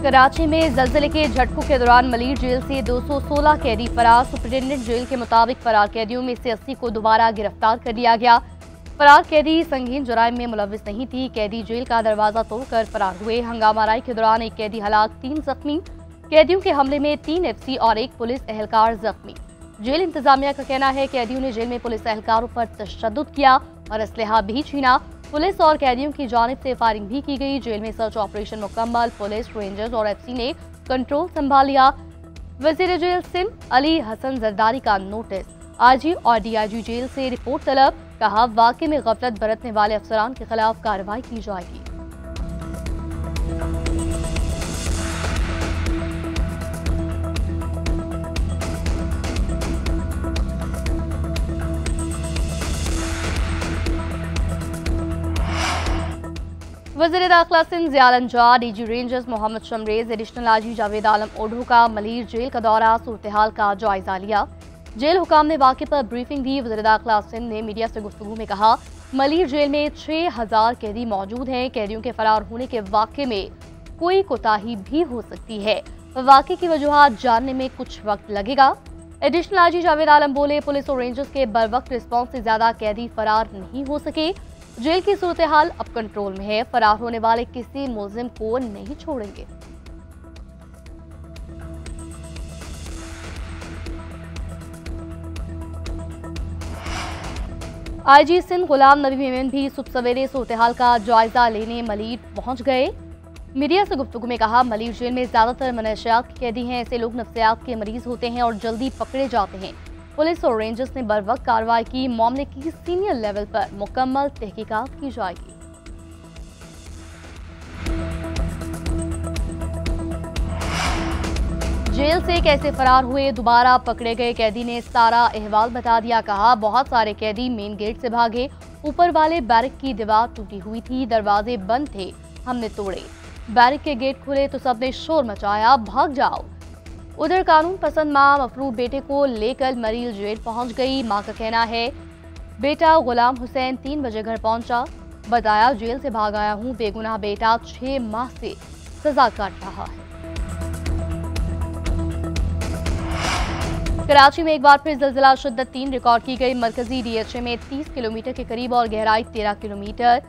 कराची में जल्जले के झटकों के दौरान मलीर जेल से 216 कैदी फरार। सुप्रिंटेंडेंट जेल के मुताबिक फरार कैदियों में से 80 को दोबारा गिरफ्तार कर लिया गया। फरार कैदी संगीन जुराइम में मुलविस नहीं थी। कैदी जेल का दरवाजा तोड़कर फरार हुए। हंगामाराई के दौरान एक कैदी हलाक, 3 जख्मी। कैदियों के हमले में 3 एफसी और 1 पुलिस एहलकार जख्मी। जेल इंतजामिया का कहना है कैदियों ने जेल में पुलिस एहलकारों पर तशद्दुद किया और असलहा भी छीना। पुलिस और कैदियों की जानिब से फायरिंग भी की गई। जेल में सर्च ऑपरेशन मुकम्मल। पुलिस, रेंजर्स और एफसी ने कंट्रोल संभाल लिया। वजीर जेल सिंध अली हसन जरदारी का नोटिस। आईजी और डीआईजी जेल से रिपोर्ट तलब। कहा, वाकई में गफलत बरतने वाले अफसरान के खिलाफ कार्रवाई की जाएगी। वज़ीर दाखिला Sindh Ziyal Anjar, DG rangers Mohammad Shamrez, additional IG Javed Alam Odhu का मलीर जेल का दौरा, सूरत-ए-हाल का जायजा लिया। जेल हुकाम ने वाक़े पर ब्रीफिंग दी। वज़ीर दाखिला सिंध ने मीडिया से गुफ्तगू में कहा, मलीर जेल में 6000 कैदी मौजूद हैं। कैदियों के फरार होने के वाक़े में कोई कोताही भी हो सकती है। वाक़े की वजूहात जानने में कुछ वक्त लगेगा। एडिशनल आईजी जावेद आलम बोले, पुलिस और रेंजर्स के बरवक्त रिस्पॉन्स से ज्यादा कैदी फरार नहीं हो सके। जेल की सूरत हाल अब कंट्रोल में है। फरार होने वाले किसी मुलजिम को नहीं छोड़ेंगे। आईजी सिंध गुलाम नबी मेमन भी सुबह सवेरे सूरत हाल का जायजा लेने मलीर पहुंच गए। मीडिया से गुफ्तगू में कहा, मलीर जेल में ज्यादातर मनशियात के कैदी हैं। ऐसे लोग नफ्सियात के मरीज होते हैं और जल्दी पकड़े जाते हैं। पुलिस और रेंजर्स ने बरवक्त कार्रवाई की। मामले की सीनियर लेवल पर मुकम्मल तहकीकात की जाएगी। जेल से कैसे फरार हुए, दोबारा पकड़े गए कैदी ने सारा अहवाल बता दिया। कहा, बहुत सारे कैदी मेन गेट से भागे। ऊपर वाले बैरक की दीवार टूटी हुई थी, दरवाजे बंद थे, हमने तोड़े। बैरक के गेट खुले तो सबने शोर मचाया, भाग जाओ। उधर कानून पसंद मां मफरूर बेटे को लेकर मरील जेल पहुंच गई। मां का कहना है, बेटा गुलाम हुसैन 3 बजे घर पहुंचा, बताया जेल से भाग आया हूं। बेगुनाह बेटा 6 माह से सजा काट रहा है। कराची में एक बार फिर ज़लज़ला शिद्दत 3 रिकॉर्ड की गई। मरकजी डीएचए में 30 किलोमीटर के करीब और गहराई 13 किलोमीटर।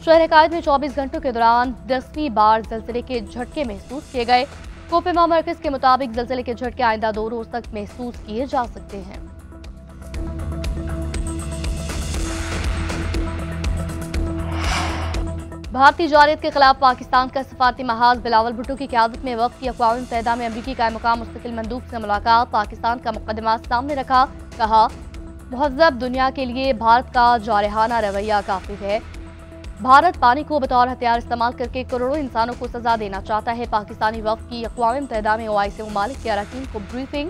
शहर कायद में 24 घंटों के दौरान 10वीं बार ज़लज़ले के झटके महसूस किए गए। कोपेमा मरकज के मुताबिक ज़लज़ले के झटके आइंदा 2 रोज तक महसूस किए जा सकते हैं। भारतीय जारियत के खिलाफ पाकिस्तान का सफारती महाज बिलावल भुट्टो की क़यादत में वक्त की अक़वाम मुत्तहिदा में अमरीकी का मुकाम मुस्तकिल मंदूब से मुलाकात। पाकिस्तान का मुकदमा सामने रखा। कहा, महज़ब दुनिया के लिए भारत का जारहाना रवैया काफी है। भारत पानी को बतौर हथियार इस्तेमाल करके करोड़ों इंसानों को सजा देना चाहता है। पाकिस्तानी वफ़द की अक़वाम मुत्तहिदा में ओआईसी ममालिक के अरकान को ब्रीफिंग।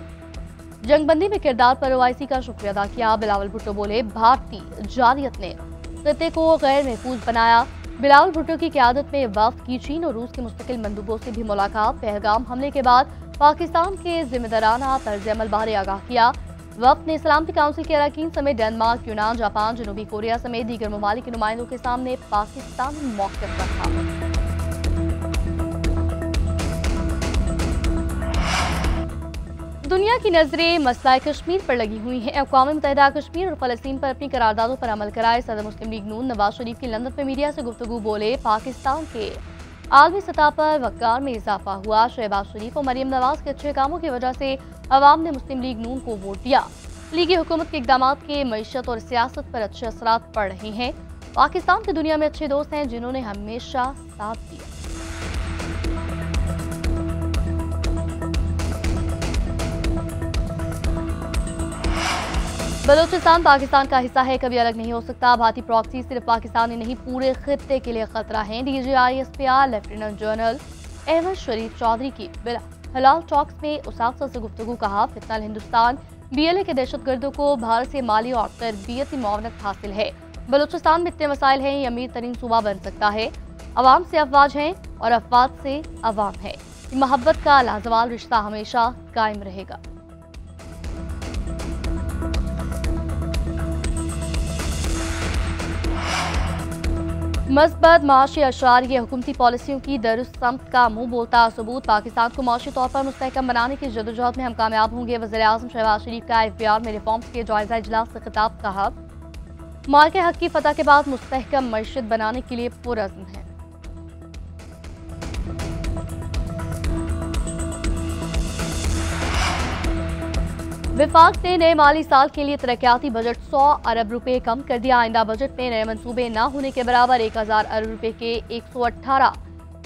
जंगबंदी में किरदार पर ओआईसी का शुक्रिया अदा किया। बिलावल भुट्टो बोले, भारतीय जारियत ने खित्ते को गैर महफूज बनाया। बिलावल भुट्टो की क़यादत में वफ़द की चीन और रूस के मुस्तकिल मंदूबों से भी मुलाकात। पहलगाम हमले के बाद पाकिस्तान के जिम्मेदाराना तर्ज अमल बारे आगाह किया। वफ़द ने सलामती काउंसिल के अरकान समेत डेनमार्क, यूनान, जापान, जनूबी कोरिया समेत दीगर ममालिक के नुमाइंदों के सामने पाकिस्तानी मौक़िफ़ रखा। दुनिया की नजरें मसला कश्मीर पर लगी हुई हैं। अक़वाम मुत्तहिदा कश्मीर और फ़लस्तीन पर अपनी करारदादों पर अमल कराए। सदर मुस्लिम लीग नून नवाज शरीफ की लंदन में मीडिया से गुफ्तगू बोले, पाकिस्तान के आलमी सतह पर वक़ार में इजाफा हुआ। शहबाज शरीफ और मरीम नवाज के अच्छे कामों की वजह से अवाम ने मुस्लिम लीग नून को वोट दिया। लीगी हुकूमत के इक़दाम के मईशत और सियासत पर अच्छे असरात पड़ रहे हैं। पाकिस्तान की दुनिया में अच्छे दोस्त हैं जिन्होंने हमेशा साथ दिया। बलूचिस्तान पाकिस्तान का हिस्सा है, कभी अलग नहीं हो सकता। भारतीय प्रॉक्सी सिर्फ पाकिस्तान ही नहीं पूरे खित्ते के लिए खतरा है। DGISPR लेफ्टिनेंट जनरल अहमद शरीफ चौधरी की बिला हलाल टॉक्स में उसाफा से गुफ्तगू। कहा, फितनल हिंदुस्तान BLA के दहशतगर्दों को भारत से माली और तरबियती मुआवनत हासिल है। बलूचिस्तान में इतने मसाइल हैं, ये अमीर तरीन सूबा बन सकता है। अवाम से अफवाज हैं और अफवाज से अवाम है। मोहब्बत का लाजवाल रिश्ता हमेशा कायम रहेगा। मस्बत माशी अशार ये हुकूमती पॉलिसियों की दरुस्त का मुंह बोलता सबूत। पाकिस्तान को माशी तौर पर मुस्तहकम बनाने की जदोजहद में हम कामयाब होंगे। वज़ीर-ए-आज़म शहबाज शरीफ का IPR में रिफॉर्म्स के जायजा इजलास से खिताब। कहा, माल के हक की फतह के बाद मुस्तहकम मईशत बनाने के लिए पुरअज़्म है। विफाक ने नए माली साल के लिए तरक्याती बजट 100 अरब रुपए कम कर दिया। आइंदा बजट में नए मंसूबे न होने के बराबर 1000 अरब रुपए के 118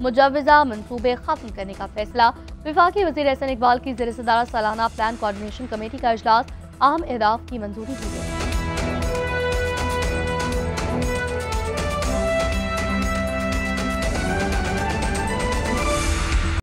मुजवजा मंसूबे खत्म करने का फैसला। विफाकी वज़ीर एहसन इकबाल की ज़ेर सदारत सालाना प्लान कोऑर्डिनेशन कमेटी का इजलास, अहम अहदाफ की मंजूरी दी गई।